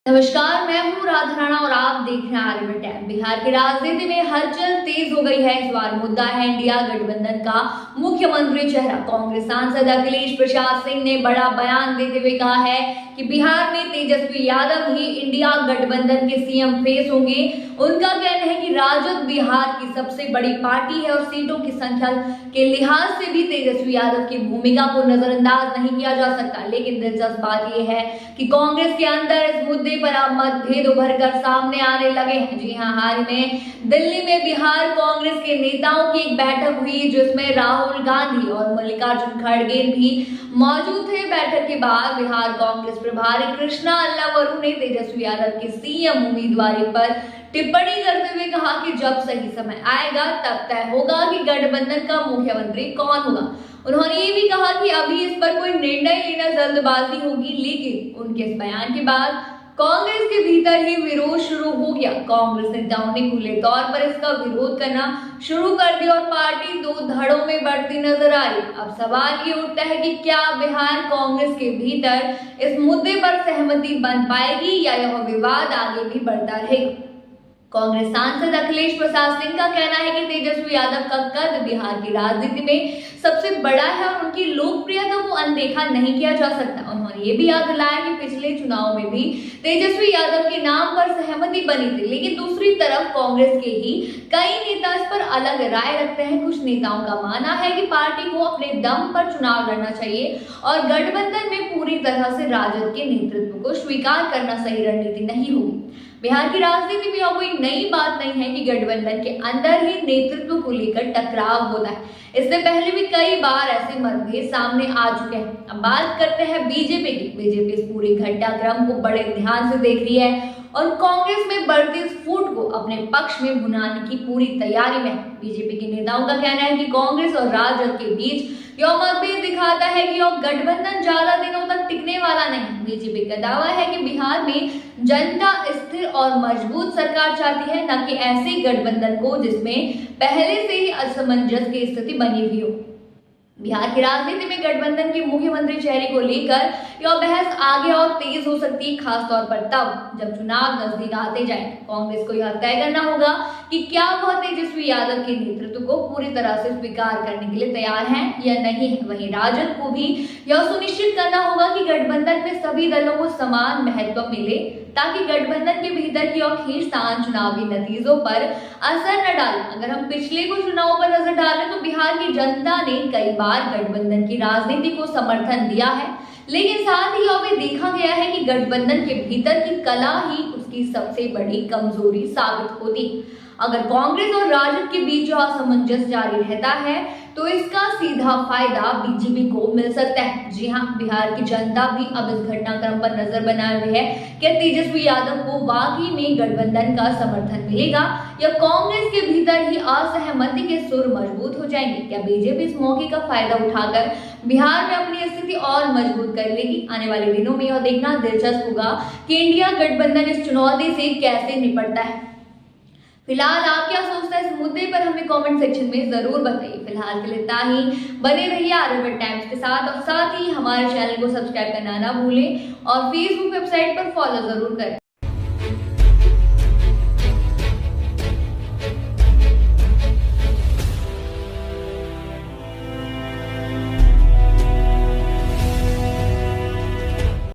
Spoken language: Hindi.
नमस्कार, मैं हूँ राधा राणा और आप देख रहे हैं आर्यभट्ट टाइम। बिहार की राजनीति में हलचल तेज हो गई है। इस बार मुद्दा है इंडिया गठबंधन का मुख्यमंत्री चेहरा। कांग्रेस सांसद अखिलेश प्रसाद सिंह ने बड़ा बयान देते हुए कहा है कि बिहार में तेजस्वी यादव ही इंडिया गठबंधन के सीएम फेस होंगे। उनका कहना है कि राजद बिहार की सबसे बड़ी पार्टी है और सीटों की संख्या के लिहाज से भी तेजस्वी यादव की भूमिका को नजरअंदाज नहीं किया जा सकता। लेकिन दिलचस्प बात यह है कि कांग्रेस के अंदर इस मुद्दे पर अब मतभेद उभर कर सामने आने लगे हैं। जी हां, हाल में दिल्ली में बिहार कांग्रेस के नेताओं की एक बैठक हुई जिसमें राहुल गांधी और मल्लिकार्जुन खड़गे भी मौजूद थे। बैठक के बाद बिहार कांग्रेस प्रभारी कृष्णा अल्लावरू ने तेजस्वी यादव की सीएम उम्मीदवारी पर टिप्पणी करते हुए कहा कि जब सही समय आएगा तब तय होगा कि गठबंधन का मुख्यमंत्री कौन होगा। उन्होंने ये भी कहा कि अभी इस पर कोई निर्णय लेना जल्दबाजी होगी। लेकिन उनके इस बयान के बाद कांग्रेस के भीतर ही विरोध शुरू हो गया। कांग्रेस नेताओं ने खुले तौर पर इसका विरोध करना शुरू कर दिया और पार्टी दो धड़ों में बढ़ती नजर आ रही। अब सवाल ये उठता है कि क्या बिहार कांग्रेस के भीतर इस मुद्दे पर सहमति बन पाएगी या यह विवाद आगे भी बढ़ता रहेगा। कांग्रेस सांसद अखिलेश प्रसाद सिंह का कहना है कि तेजस्वी यादव का कद बिहार की राजनीति में सबसे बड़ा है और उनकी लोकप्रियता को अनदेखा नहीं किया जा सकता। उन्होंने ये भी याद दिलाया कि पिछले चुनाव में भी तेजस्वी यादव के नाम पर सहमति बनी थी। लेकिन दूसरी तरफ कांग्रेस के ही कई नेता इस पर अलग राय रखते हैं। कुछ नेताओं का मानना है कि पार्टी को अपने दम पर चुनाव लड़ना चाहिए और गठबंधन में पूरी तरह से राजद के नेतृत्व को स्वीकार करना सही रणनीति नहीं होगी। बिहार की राजनीति में कोई नई बात नहीं है कि गठबंधन के अंदर ही नेतृत्व को लेकर टकराव होता है। इससे पहले भी कई बार ऐसे मतभेद सामने आ चुके हैं। अब बात करते हैं बीजेपी की। बीजेपी इस पूरे घटनाक्रम को बड़े ध्यान से देख रही है और कांग्रेस में बढ़ते इस फूट को अपने पक्ष में भुनाने की पूरी तैयारी में है। बीजेपी के नेताओं का कहना है कि कांग्रेस और राजद के बीच यह मतभेद दिखाता है कि यह गठबंधन ज्यादा दिनों तक टिकने वाला नहीं। बीजेपी का दावा है कि बिहार में जनता स्थिर और मजबूत सरकार चाहती है, न कि ऐसे गठबंधन को जिसमें पहले से ही असमंजस की स्थिति बनी हुई हो। बिहार की राजनीति में गठबंधन के मुख्यमंत्री चेहरे को लेकर यह बहस आगे और तेज हो सकती है, खासतौर पर तब जब चुनाव नजदीक आते जाए। कांग्रेस को यह तय करना होगा कि क्या वह तेजस्वी यादव के नेतृत्व को पूरी तरह से स्वीकार करने के लिए तैयार हैं या नहीं है। वहीं राजद को भी यह सुनिश्चित करना होगा कि गठबंधन में सभी दलों को समान महत्व मिले ताकि गठबंधन के भीतर की और खींचतान चुनावी नतीजों पर असर न डाले। अगर हम पिछले कुछ चुनावों पर नजर डालें तो बिहार की जनता ने कई बार गठबंधन की राजनीति को समर्थन दिया है, लेकिन साथ ही यह भी देखा गया है कि गठबंधन के भीतर की कला ही उसकी सबसे बड़ी कमजोरी साबित होती। अगर कांग्रेस और राजद के बीच जो असमंजस जारी रहता है तो इसका सीधा फायदा बीजेपी को मिल सकता है। जी हां, बिहार की जनता भी अब इस घटनाक्रम पर नजर बनाए हुए है। क्या तेजस्वी यादव को वाकई में गठबंधन का समर्थन मिलेगा या कांग्रेस के भीतर ही असहमति के सुर मजबूत हो जाएंगे। क्या बीजेपी इस मौके का फायदा उठाकर बिहार में अपनी स्थिति और मजबूत कर लेगी। आने वाले दिनों में यह देखना दिलचस्प होगा कि इंडिया गठबंधन इस चुनौती से कैसे निपटता है। फिलहाल आप क्या सोचते हैं इस मुद्दे पर हमें कमेंट सेक्शन में जरूर बताइए। फिलहाल के लिए इतना ही। बने रहिए आर्यभट्ट टाइम्स के साथ और साथ ही हमारे चैनल को सब्सक्राइब करना ना भूलें और फेसबुक वेबसाइट पर फॉलो जरूर करें।